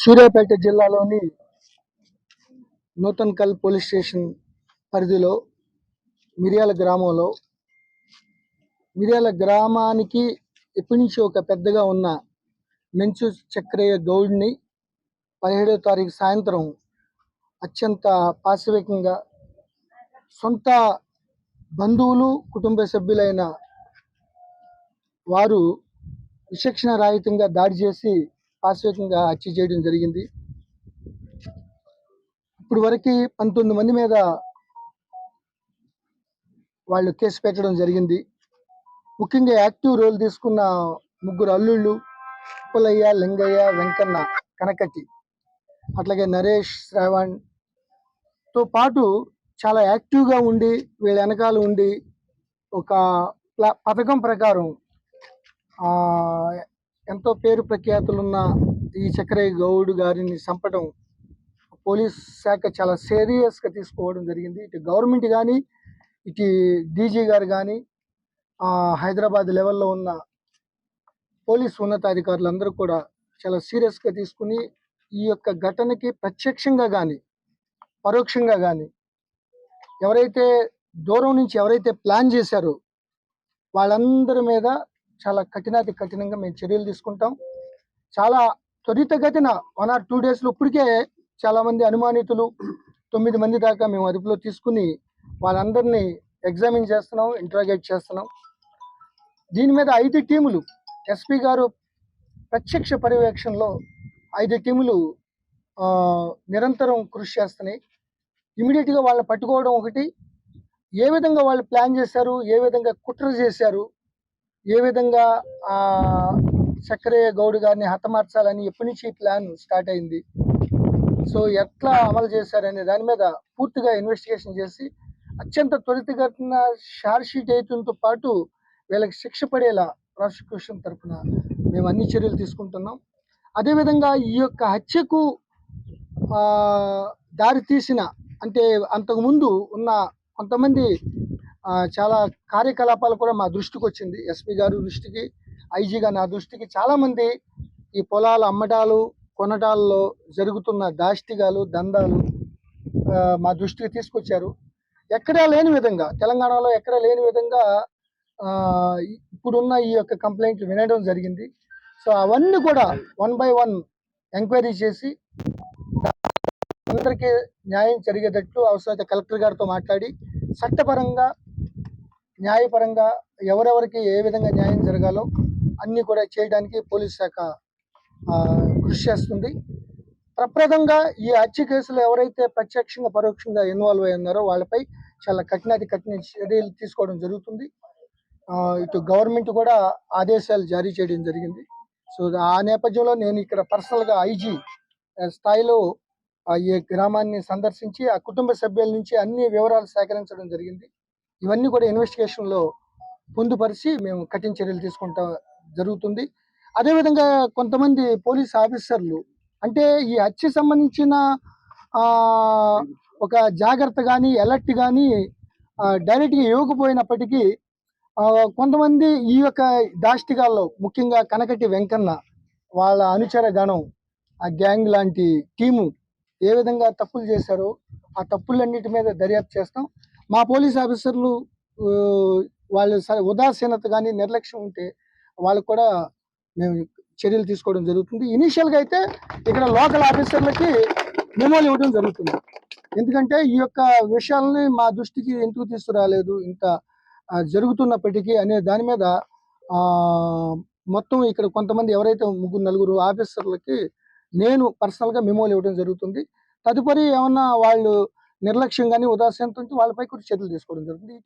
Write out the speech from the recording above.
సూర్యాపేట జిల్లాలోని Nuthankal police station పరిధిలో మిర్యాల గ్రామానికి ఎప్పటి నుంచి ఒక పెద్దగా ఉన్న మెంచు చక్రయ్య గౌడ్ని 17వ తారీఖు సాయంత్రం అత్యంత పాశవికంగా సొంత బంధువులు కుటుంబ సభ్యులైన వారు విచక్షణ రహితంగా దాడి చేసి పాశవికంగా హత్య చేయడం జరిగింది. ఇప్పుడు వరకు 19 మంది మీద వాళ్ళు కేసు పెట్టడం జరిగింది. ముఖ్యంగా యాక్టివ్ రోల్ తీసుకున్న 3 అల్లుళ్ళు పుల్లయ్య, లింగయ్య, వెంకన్న, కనకటి, అట్లాగే నరేష్, శ్రావణ్ తో పాటు చాలా యాక్టివ్గా ఉండి వీళ్ళ వెనకాల ఉండి ఒక పథకం ప్రకారం ఎంతో పేరు ప్రఖ్యాతులున్న ఈ చక్రయ్య గౌడ్ గారిని చంపడం పోలీస్ శాఖ చాలా సీరియస్గా తీసుకోవడం జరిగింది. ఇటు గవర్నమెంట్ కానీ ఇటు డీజీ గారు కానీ హైదరాబాద్ లెవెల్లో ఉన్న పోలీస్ ఉన్నతాధికారులందరూ కూడా చాలా సీరియస్గా తీసుకుని ఈ యొక్క ఘటనకి ప్రత్యక్షంగా కానీ పరోక్షంగా కానీ ఎవరైతే దూరం నుంచి ఎవరైతే ప్లాన్ చేశారో వాళ్ళందరి మీద చాలా కఠినంగా మేము చర్యలు తీసుకుంటాం. చాలా త్వరితగతిన 1 or 2 daysలో ఇప్పటికే చాలామంది అనుమానితులు 9 మంది దాకా మేము అదుపులో తీసుకుని వాళ్ళందరినీ ఎగ్జామిన్ చేస్తున్నాం, ఇంట్రాగేట్ చేస్తున్నాం. దీని మీద 5 టీములు ఎస్పీ గారు ప్రత్యక్ష పర్యవేక్షణలో 5 టీములు నిరంతరం కృషి చేస్తున్నాయి. ఇమీడియట్గా వాళ్ళని పట్టుకోవడం ఒకటి, ఏ విధంగా వాళ్ళు ప్లాన్ చేశారు, ఏ విధంగా కుట్ర చేశారు, ఏ విధంగా చక్రయ్య గౌడ్ గారిని హతమార్చాలని ఎప్పటి నుంచి ప్లాన్ స్టార్ట్ అయింది, సో ఎట్లా అమలు చేశారనే దాని మీద పూర్తిగా ఇన్వెస్టిగేషన్ చేసి అత్యంత త్వరితగతిన షార్ట్ షీట్ వేయడంతో పాటు వీళ్ళకి శిక్ష పడేలా ప్రాసిక్యూషన్ తరఫున మేము అన్ని చర్యలు తీసుకుంటున్నాం. అదేవిధంగా ఈ యొక్క హత్యకు దారి తీసిన అంటే అంతకుముందు ఉన్న కొంతమంది చాలా కార్యకలాపాలు కూడా మా దృష్టికి వచ్చింది. ఎస్పీ గారి దృష్టికి, ఐజీగా నా దృష్టికి చాలామంది ఈ పొలాల అమ్మటాలు కొనటాల్లో జరుగుతున్న దాష్టిగాలు దందాలు మా దృష్టికి తీసుకొచ్చారు. ఎక్కడా లేని విధంగా తెలంగాణలో ఎక్కడా లేని విధంగా ఇప్పుడున్న ఈ యొక్క కంప్లైంట్లు వినడం జరిగింది. సో అవన్నీ కూడా 1 by 1 ఎంక్వైరీ చేసి అందరికీ న్యాయం జరిగేటట్లు అవసరమైతే కలెక్టర్ గారితో మాట్లాడి చట్టపరంగా న్యాయపరంగా ఎవరెవరికి ఏ విధంగా న్యాయం జరగాలో అన్నీ కూడా చేయడానికి పోలీస్ శాఖ కృషి చేస్తుంది. ప్రప్రదంగా ఈ హత్య కేసులో ఎవరైతే ప్రత్యక్షంగా పరోక్షంగా ఇన్వాల్వ్ అయి ఉన్నారో వాళ్ళపై చాలా కఠిన చర్యలు తీసుకోవడం జరుగుతుంది. ఇటు గవర్నమెంట్ కూడా ఆదేశాలు జారీ చేయడం జరిగింది. సో ఆ నేపథ్యంలో నేను ఇక్కడ పర్సనల్గా ఐజీ స్థాయిలో ఈ గ్రామాన్ని సందర్శించి ఆ కుటుంబ సభ్యుల నుంచి అన్ని వివరాలు సేకరించడం జరిగింది. ఇవన్నీ కూడా ఇన్వెస్టిగేషన్లో పొందుపరిచి మేము కఠిన చర్యలు తీసుకుంటా జరుగుతుంది. అదేవిధంగా కొంతమంది పోలీస్ ఆఫీసర్లు అంటే ఈ హత్య సంబంధించిన ఒక జాగ్రత్త కానీ అలర్ట్ కానీ డైరెక్ట్గా ఇవ్వకపోయినప్పటికీ కొంతమంది ఈ యొక్క దాష్టిగాల్లో ముఖ్యంగా కనకటి వెంకన్న వాళ్ళ అనుచర గణం ఆ గ్యాంగ్ లాంటి టీము ఏ విధంగా తప్పులు చేశారో ఆ తప్పులన్నిటి మీద దర్యాప్తు చేస్తాం. మా పోలీస్ ఆఫీసర్లు వాళ్ళ ఉదాసీనత కానీ నిర్లక్ష్యం ఉంటే వాళ్ళకు కూడా మేము చర్యలు తీసుకోవడం జరుగుతుంది. ఇనీషియల్గా అయితే ఇక్కడ లోకల్ ఆఫీసర్లకి మెమోలు ఇవ్వడం జరుగుతుంది. ఎందుకంటే ఈ యొక్క విషయాలని మా దృష్టికి ఎందుకు తీసుకురాలేదు ఇంత జరుగుతున్నప్పటికీ అనే దాని మీద మొత్తం ఇక్కడ కొంతమంది ఎవరైతే 3-4 ఆఫీసర్లకి నేను పర్సనల్గా మెమోలు ఇవ్వడం జరుగుతుంది. తదుపరి ఏమన్నా వాళ్ళు నిర్లక్ష్యం కానీ ఉదాసీనత ఉంటే వాళ్ళపై కూడా చర్యలు తీసుకోవడం జరుగుతుంది.